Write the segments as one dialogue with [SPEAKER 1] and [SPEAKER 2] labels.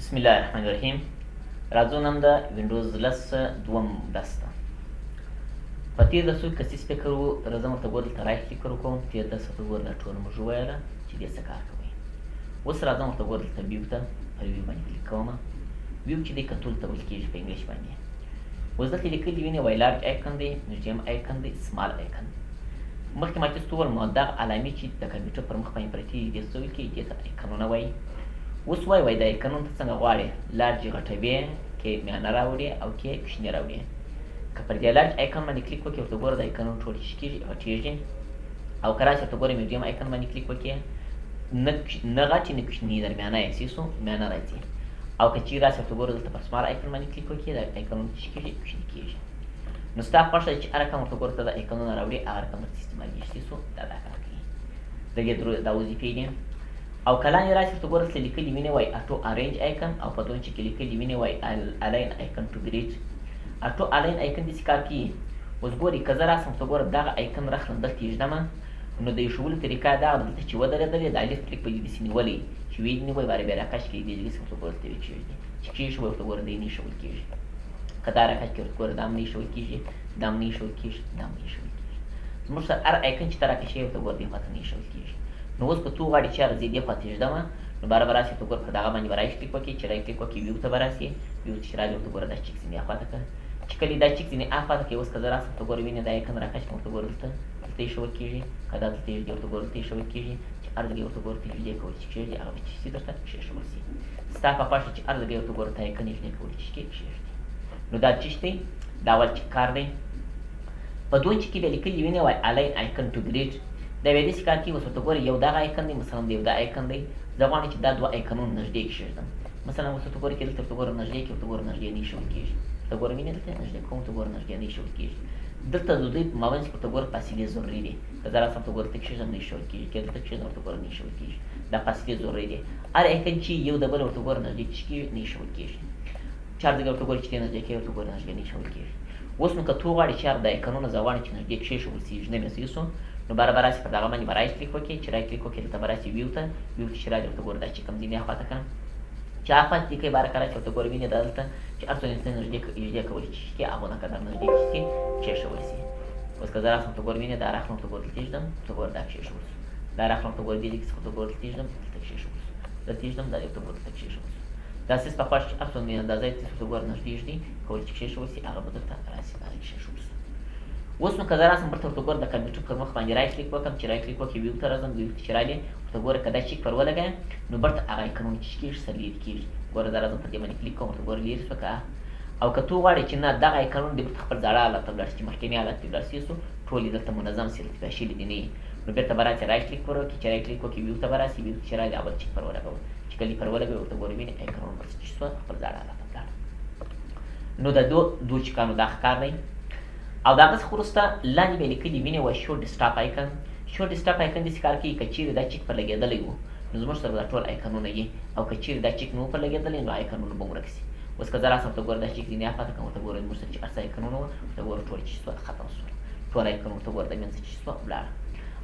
[SPEAKER 1] بسم الله الرحمن الرحیم. راځو نن د وینډوز 10 دوم درس ته. په تېر درسو کې کسیز فکر و راځم ورته ګور دلته رایټ کلیک وکړم. تېر درس ته ګور دا ټوله موږ وویله چې دې څه کار کوئ. اوس راځم ورته ګور دلته ویو ته پر ویو باندې کلیک کوم. ویو چې دی کنټرول ته ویل کېږي په انګلیش باندې. اوس دلته لیکلي وینئ وایي لارج آیکن دی، میډیم آیکن دی، سمال آیکن. مخکې ما چې څه وویل نو دغه علامې چې د کمپیوټر پر مخ باندې پرتې دي دې څه ویل کېږي؟ دې ته آیکنونه وایي. اوس وایي د آیکنونو ته څنګه غواړې لارج غټوې، کې میانه راوړې او کې کوچني راوړې. که پر دې لارج آیکن باندې کلیک وکړې ورته ګوره د آیکنونو ټول څه کېږي غټېږي. او که راسې ورته ګوره میډیم آیکن باندې کلیک وکړې نه غټې نه کوچني درمیانه یې سیسو میانه راځي. او که چیرې راسې ورته ګوره دلته پر سمال آیکن باندې کلیک وکړې د آیکنونو څه کېږي کوچني کېږي. نو ستا خوښه ده چې هر رقم ورته ګوره ته د آیکنونه راوړې هغه رقم درته استعمالېږي سیسو دا کار کوي. د دې دا وظیفې دي. او کله یې راسي ورته ګوره دلته لیکلي وینئ وایي اټو ارینج آیکن او په دویم چې کې لیکلي وینئ وایي الاین آیکن ټو ګریډ. اټو الاین آیکن داسې کار کوي. اوس ګورئ که زه راسم ورته ګوره دغه آیکن راخلم دلته یې ږدمه نو د ایښولو طریقه دغه ده. دلته چې ودرېدلې د الف کلیک به یې داسې نیولی چې ویې نیوی باره بیا راکش کړي دې داسې ورته ګوره دلته وکېږدي چې کېښوی ورته ګوره دی نه ایښول کېږي. که دا راکش کړي ورته ګوره دا هم نه ایښول کېږي، دا هم نه ایښول کېږي، دا هم نه ایښول کېږي. زموږ سره هر آیکن چې ته راکشوې ورته ګوره دې خواته نه ایښول کېږي. نو اوس که تو غواړې چې زه دې خواته ږدمه نو باره به راسې ورته ګوره پر دغه باندې به رایټ کلیک وکړې. چې رایټ کلیک وکړې ویو ته به راسې. ویو ته چې رالې ورته ګوره دا چیک ځینې هاخواته کړه. چې کله دا چیک ځینې هاخواته کړې اوس که زه راسم ورته ګوره وینې دا آیکن راکش کړم ورته ګوره دلته ایښول کېږي. که دا دلته یې ورته ګوره دلته ایښول کېږي چې هر ځای ورته ګوره ته نږدې کول چې کېږدي هغه به چې شي درته کېښول شي. ستا په خوښه چې هر ځای ورته ګوره ته آیکن نږدې کول چې کېږدي. نو دا چیش دی، دا اول چیک کار دی. په دویم چیک کې بیا لیکلي وینئ وایي الاین آیکن ټو ګریډ. دا بیا داسې کار کوي. اوس ورته ګوره یو دغه آیکن دی، مثلا د یو دا آیکن دی. زه غواړم چې دا دوه آیکنونه نږدې کېږدم. مثلا اوس ورته ګوره کې دلته ورته ګوره نږدې کې ورته ګوره نږدې نه ایښول کېږي. ورته ګوره وینئ دلته نږدې کوم ورته ګوره نږدې نه ایښول کېږي. دلته د دوی په مابین کې ورته ګوره فاصلې ضروري دي. که زه راسم ورته ګوره دلته کېږدم نه ایښول کېږي، که دلته کېږدم ورته ګوره نه ایښول کېږي. دا فاصلې ضروري دي. هر آیکن چې یو د بل ورته ګوره نږدې چې کېږي نه ایښول کېږي. چې هر ځای ورته ګوره چې دې نږدې کوي ورته ګوره نږدې نه ایښول کېږي. اوس نو که تو غواړې چې هر د آیکنونه زه غواړم چې نږدې کېښول شي ږدم یې سیسو نو باره به راسې پر دغه باندې به رایټ کلیک وکړې. چې رایټ کلیک وکړې دلته به راسې ویو ته چې رالې ورته ګوره دا چې کوم ځینې هاخواته کړم چې هاخوا چې کوي باره که راسې ورته ګوره وینې دا دلته چې هر څومره ته نږدې کولی شي هغونه قدر نږدې شي کېښول شي. اوس که زه راسم ورته ګوره وینې دا راخلم ورته ګوره دلته ږدم ورته ګوره دا کېښول شو. دا راخلم ورته ګوره دې ځای کې ورته ګوره دلته ږدم دلته کېښول شو. دلته ږدم دا ورته ګوره دلته کېښول شو. دا سیس په خوښ چې هر څومره اندازه یې ورته ګوره نږدې ږدي کولی چې کېښول شي هغه به دلته راسي هغه کېښول شو. اوس نو که زه راسم بلته ورته ګوره د کمپیوټر پر مخ باندې رایټ کلیک وکړم. چې رایټ کلیک وکړې ویو ته راځم. ویو ته چې رالې ورته ګوره که دا چیک پر ولګوې نو برته هغه آیکنونه چې کېږي سره لرې کېږي. ګوره زه راځم پر دې باندې کلیک کوم ورته ګوره لرې شوه که. او که تو غواړې چې نه دغه آیکنونه دې برته خپل زاړه حالت ته ولاړ شي چې مخکیني حالت ته ولاړ سي ټول یې دلته منظم سي ارتفاع شوي دي نه یي. نو بېرته به راسې رایټ کلیک پر وکړې. چې رایټ کلیک وکړې ویو ته به راسې. ویو ته چې رالې اول چیک پر ولګوه. چې کله یې پر ولګوې ورته ګوره وینې آیکنونه برته چې شوه خپل زاړه حالت ته ولاړه. نو د دو چیکانو دا ښه کار دی. او د هغه څخه وروسته لاندې بیا لیکلي وینئ وایي شو ډسټاپ آیکن. شو ډسټاپ آیکن داسې کار کوي که چیرې دا چیک پر لګېدلی و نو زموږ سره به دا ټول آیکنونه وي. او که چیرې دا چیک نه و پر لګېدلی نو آیکنونه به ورک شي. اوس که زه راسم ورته ګوره دا چیک ځینې هاخواته کړم ورته ګوره زموږ سره چې هر څه آیکنونه وه ورته ګوره ټول چې شوه ختم شول. ټول آیکنونه ورته ګوره د منځ چې شوه ولاړه.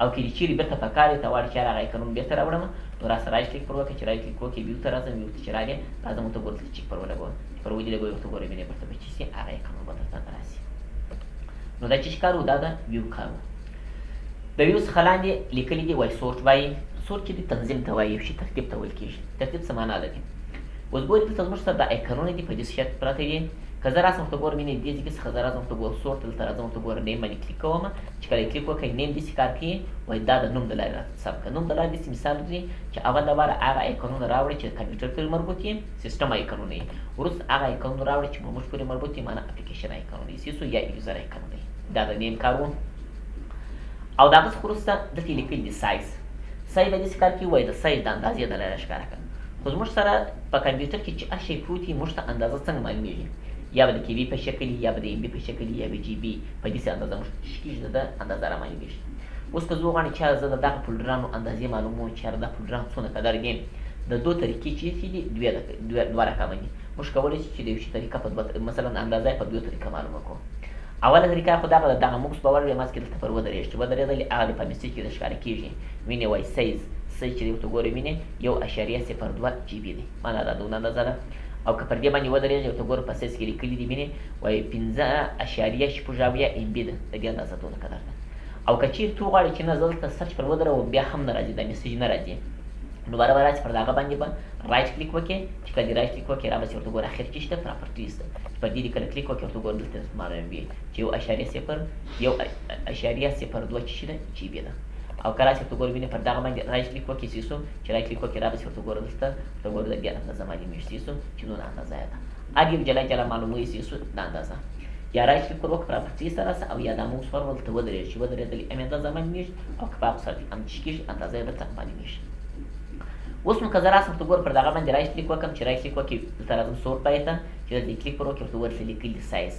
[SPEAKER 1] او که دې چیرې بېرته په کار یې ته غواړې چې هغه آیکنونه بېرته راوړم نو راسه رایټ کلیک پر وکړې. چې رایټ کلیک وکړې ویو ته راځم. ویو ته چې رالې راځم ورته ګوره دلته چیک پر ولګوه. چې پر ولې لګوې ورته ګوره وینې برته به چې شي هغه آیکنونه به درته راسي. نو دا چې کار و دا د ویو کار و. د ویو څخه لاندې لیکلي دي وایي سورټ وایي. سورټ چې دي تنظیم ته وایي، یو شي ترتیب ته ویل کېږي. ترتیب څه معنا لري؟ اوس ګورئ دلته زموږ سره دا آیکنونه دي په دې شکل پراته دي. که زه راسم ورته ګورم وینئ دې ځای څخه زه راځم ورته ګوره سورټ دلته راځم ورته ګوره نیم باندې کلیک کوم. چې کله یې کلیک وکړئ نیم داسې کار کوي وایي دا د نوم د لارې راته حساب کړه. نوم د لارې داسې مثال دی چې اول لپاره هغه آیکنونه راوړئ چې د کمپیوټر پورې مربوط یي سیسټم آیکنونه یي. وروسته هغه آیکنونه راوړئ چې موږ پورې مربوط یي معنا اپلیکیشن آیکنونه یي سیسو یا یوزر آیکنونه یي. دا د نیم کار و. او د هغه څخه وروسته دلته یې لیکلي دي سایز. سایز به داسې کار کوي وایي د سایز د اندازې د لارې ښکاره کړه. خو زموږ سره په کمپیوټر کې چې هر شی پروت وي موږ ته اندازه څنګه معلومېږي؟ یا به د کیبي په شکل یا به د ام بي په شکل یا به جی بي په داسې اندازه موږ ته څه کېږي د اندازه رامعلومېږي. اوس که زه وغواړم چې زه د دغه فولډرانو اندازې معلوموم چې دا فولډران څونه قدر دي د دوه طریقې چې دي دوه رقمه دي. موږ کولی شو چې د یو شي طریقه په مثلا اندازه یې په دوه طریقه معلومه کړو. اوله طریقه خو دغه دغه موږ په ور یې ماسک دلته پر ودرېږي چې ودرېدلې هغه د په میسج کې د ښکاره کېږي. وینې وایي سایز سایز چې دی ورته ګورئ وینئ 1.02 GB دی، معنا دا دونه اندازه ده. او که پر دې باندې ودرېږئ ورته ګورئ په سایز کې لیکلي دي وینئ وایي 15.06 MB ده، د دې اندازه دونه قدر ده. او که چیرې ته وغواړې چې نه زه دلته سرچ پر ودروم بیا هم نه راځي، دا میسج نه راځي، نو برابر راسي پر دغه باندې به رایټ کلیک وکړئ. چې کله دې رایټ کلیک وکړئ راباسي ورته ګوره اخر کې شته پراپرټیز ده، پر دې دې کله کلیک وکړئ ورته ګوره دلته معلوم وي چې 1.02 چې شي ده GB ده. او که راسي ورته ګوره وینئ پر دغه باندې رایټ کلیک وکړئ سیسو چې رایټ کلیک وکړئ راباسي ورته ګوره دلته ورته ګوره د بیا اندازه معلومېږي سیسو چې دونه اندازه یې ده، هر یو جلا معلوموي سیسو دا اندازه. یا رایټ کلیک وکړه پراپرټیز ته راسه او یا دا موس ور دلته ودرېږي چې ودرېدلې ام اندازه معلومېږي او که په هغه صورت کې هم چې کېږي اندازه یې درته معلومېږي. اوس نو که زه راسم ورته ګوره پر دغه باندې رایټ کلیک وکړم چې رایټ کلیک وکړي دلته راځم سورټ پای ته چې دلته کلیک پر وکړي ورته ورته لیکلي سایز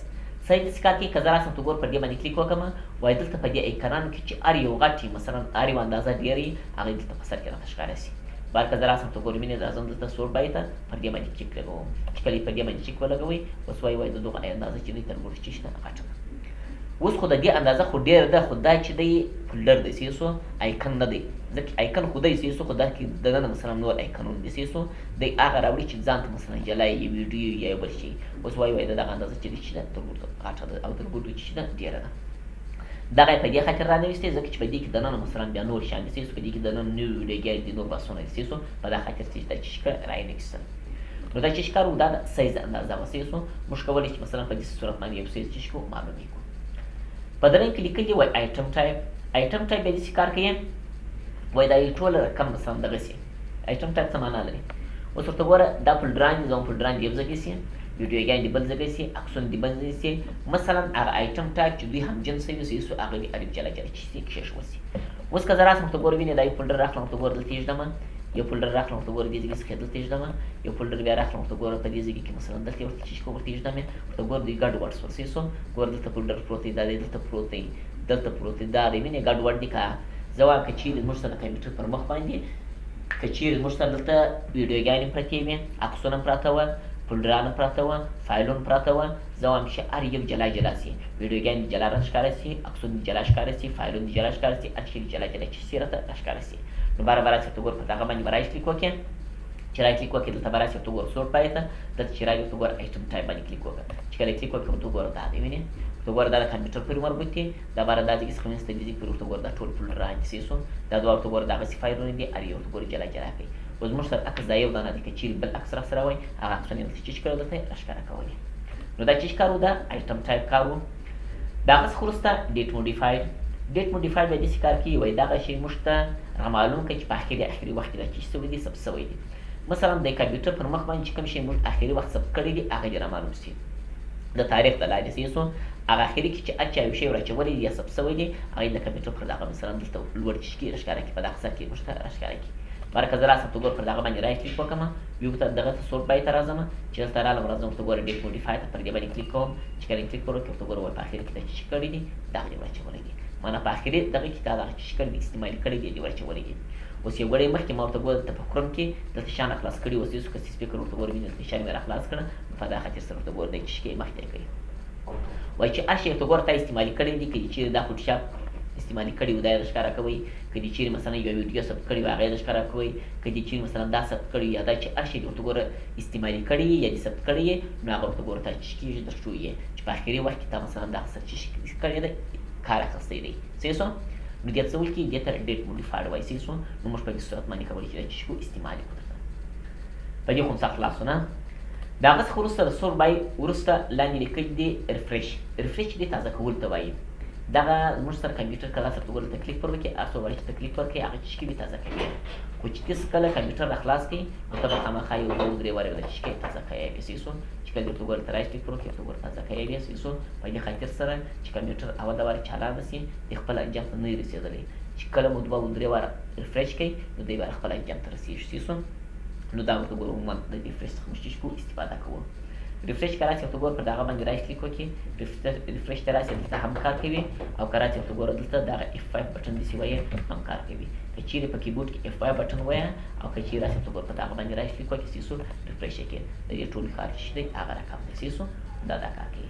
[SPEAKER 1] داسې کار کوي. که زه راسم ورته ګوره پر دې باندې کلیک وکړم وایي دلته په دې ایکنانو کې چې هر یو غټ مثلا هر یو اندازه ډېر وي هغه دلته په سر کې راته ښکاره شي. بار که زه راسم ورته ګوره مینې راځم دلته سورټ پای ته پر دې باندې کلیک لګوم، چې کله یې پر دې باندې کلیک ولګوئ اوس وایي د دغه اندازه چې دی تر ګوره چې شته غټه ده. اوس خو د دې اندازه خو ډېره ده، خو دا چې دی فولډر دی سیسو ایکن نه دی، ځکه ایکن خو دی سیسو خو دا کې دننه مثلا نور ایکنونه دي سیسو دی هغه راوړي چې ځان ته مثلا جلا یې ویډیو یا یو بل شي. اوس وایي د دغه اندازه چې دی چې ده تر ګوره غټه ده او تر ګوره چې ده ډېره ده. دغه یې په دې خاطر رانویستی ځکه چې په دې کې دننه مثلا بیا نور شیان دي سیسو، په دې کې دننه نوي ویډیوګانې دي، نور بحثونه دي سیسو، په دغه خاطر چې دا چشکه راینویستل. نو دا چشکه رو دا د سایز اندازه وه سیسو، موږ کولی چې مثلا په داسې صورت باندې یو سایز چشکو معلومې کړو. په درېیم کې لیکلي وایي آیټم ټایپ. آیټم ټایپ بیا داسې کار کوي وایي دا یې ټوله رقم مثلا دغسې آیټم ټایپ څه معنا لري. اوس ورته ګوره دا فولډران دي، زموږ فولډران دي یو ځای کې سي، ویډیوګانې دي بل ځای کې سي، عکسونه دي بل ځای سي. مثلا هغه آیټم ټایپ چې دوی همجنسه وي سیسو هغه دې الف جلا چې سي کښېښول سي. اوس که زه راسم ورته ګوره وینې دا یو فولډر راخلم ورته ګوره دلته یې ږدمه، یو فولډر راخلم ورته ګوره دې ځای څخه دلته یې ږدمه، یو فولډر بیا راخلم ورته ګوره په دې ځای کې مثلا دلته ورته چشکه ورته یې ږدمې ورته ګوره دوی ګډ وډ شول سیسو ګوره دلته فولډر پروت دی، دا دی دلته پروت دی، دلته پروت دی، دا دی وینې ګډ وډ دي. که زه وایم که چیرې زموږ سره د کمپیوټر پر مخ باندې که چیرې زموږ سره دلته ویډیوګانې پرتې وي، عکسونه پراته وه، فولډران پراته وه، فایلونه پراته وه، زه وایم چې هر یو جلا جلا سي، ویډیوګانې جلا راښکاره سي، عکسونه دې جلا ښکاره سي، فایلونه دې جلا ښکاره سي، هر شی دې جلا جلا چې سي راته راښکاره سي. نو باره باره ورته ګوره په دغه باندې به رایټ کلیک وکړې، چې رایټ کلیک وکړې دلته به راسي ورته ګوره سورټ پای ته، دلته چې رایټ ورته ګوره آیټم ټایپ باندې کلیک وکړه، چې کله کلیک وکړې ورته ګوره دا دی وینې ورته ګوره دا د کمپیوټر پورې مربوط دي، دا باره دا ځای څخه منځ ته دې ځای پورې ورته ګوره دا ټول فولډران دي سیسو، دا دوه ورته ګوره دغسې فایلونه دي، هر یو ورته ګوره جلا جلا کوي. اوس زموږ سره عکس دا یو دانه دی، که چیرې بل عکس راسره وای هغه عکسونه یې دلته چیچ کړی دلته یې راښکاره کولی. نو دا چیچ کار و دا آیټم ټایپ کار و. د هغه څخه وروسته ډیټ موډیفاید. ډیټ موډیفاید بیا داسې کار کوي وایي دغه شی موږ ته معلوم کړي چې په اخري وخت کې دا چیچ شوي دي ثبت شوی دي. مثلا د کمپیوټر پر مخ باندې چې کوم شی موږ اخري وخت ثبت کړی دي هغه دې رامعلوم شي د تاریخ د لارې سیسو هغه اخري کې چې هر چا یو شی ور اچولی دي یا ثبت شوی دي هغه یې د کمپیوټر پر دغه مثلا دلته لوړ چشکې راښکاره کړي، په دغه سر کې موږ ته راښکاره کړي. باره که زه راسم ورته ګوره پر دغه باندې رایټ کلیک وکړم ویو ته دغه ته سورټ بای ته راځم، چې دلته رالم راځم ورته ګوره ډیټ موډیفای ته پر دې باندې کلیک کوم، چې کله کلیک وکړم ورته ګوره وایي په اخر کې دا چې کړي دي دغه دې ور اچولی دي، معنا په اخري دغه کې دا دغه چې کړي دي استعمالي کړي دي ور اچولی دي. اوس یو ګړی مخکې ما ورته ګوره دلته په کروم کې دلته شیان راخلاص کړي، اوس یو څه سپیکر ورته ګوره وینې دلته شیان مې راخلاص کړه، په دغه خاطر سره ورته ګوره دغه چشکې مخکې کوي. وایي چې هر شی ورته ګوره تا استعمالي کړی دي، که دې چیرې دا فوټوشاپ استعمالي کړي وي دا یې ښکاره کوئ، که دې چیرې مثلا یو ویډیو ثبت کړي وي هغه یې ښکاره کوئ، که دې چیرې مثلا دا ثبت کړي وي یا دا چې هر شی دې ورته ګوره استعمالي کړي یا دې ثبت کړی یې نو هغه ورته ګوره تا چې کېږي در شوي یې چې په اخري وخت کې تا مثلا دغه څه چې کړی دی کار اخیستی دی صحیح شو. نو دې څه وکړي دې ته ډیټ موډیفاید وایي صحیح شو. نو موږ په دې صورت باندې کولی چې دا چشکو استعمال کړو. په دې خو څه خلاصو نه د هغه څخه وروسته د سور بای وروسته لاندې لیکلي دي ریفریش. ریفریش دې تازه کول ته وایي. دغه زموږ سره کمپیوټر کله سره ته ګوره تکلیف پر وکړي هر څو غواړي چې تکلیف ورکړي هغه چشکې دې تازه کوي، خو چې تاسو کله کمپیوټر را خلاص کړئ نو ته به خامخا یو دوه درې وارې د چشکې تازه کوی بیا صحیح شو. چې کله دې ورته ګوره ته رایټ کلیک پر وکړي ورته ګوره تازه کوی بیا صحیح شو. په دې خاطر سره چې کمپیوټر اوله وارې چالانه سي د خپل انجام ته نه وي رسېدلی، چې کله مو دوه درې واره ریفریش کوئ نو دی به خپل انجام ته رسېږي صحیح شو. نو دا ورته ګوره عموما د ریفریش څخه موږ چشکو استفاده کوو. ریفریش که راسي ورته ګوره پر دغه باندې رایټ کلیک وکړي ریفریش ته راسي دلته هم کار کوي، او که راسي ورته ګوره دلته دغه F5 بټن داسې وایي هم کار کوي. که چیرې په کیبورډ کې F5 بټن وایه او که چیرې راسي ورته ګوره په دغه باندې رایټ کلیک وکړي صحیح شو ریفریش یې کړي د دې ټول کار چې دی هغه رقم دی صحیح شو. دا کار کوي.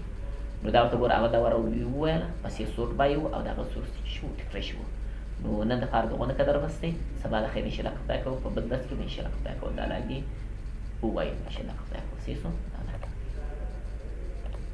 [SPEAKER 1] نو دا ورته ګوره هغه دا واره وویله پس یې سورټ بای و او دغه سورس چې شو ریفریش و. نو نن دپاره دغونه قدر بس دی. سبا د خیر انشاءالله که خدای کوو په بل درس کې به انشاءالله که خدای کوو دا لاندې ووایو انشاءالله که خدای کوو. صحیح شو.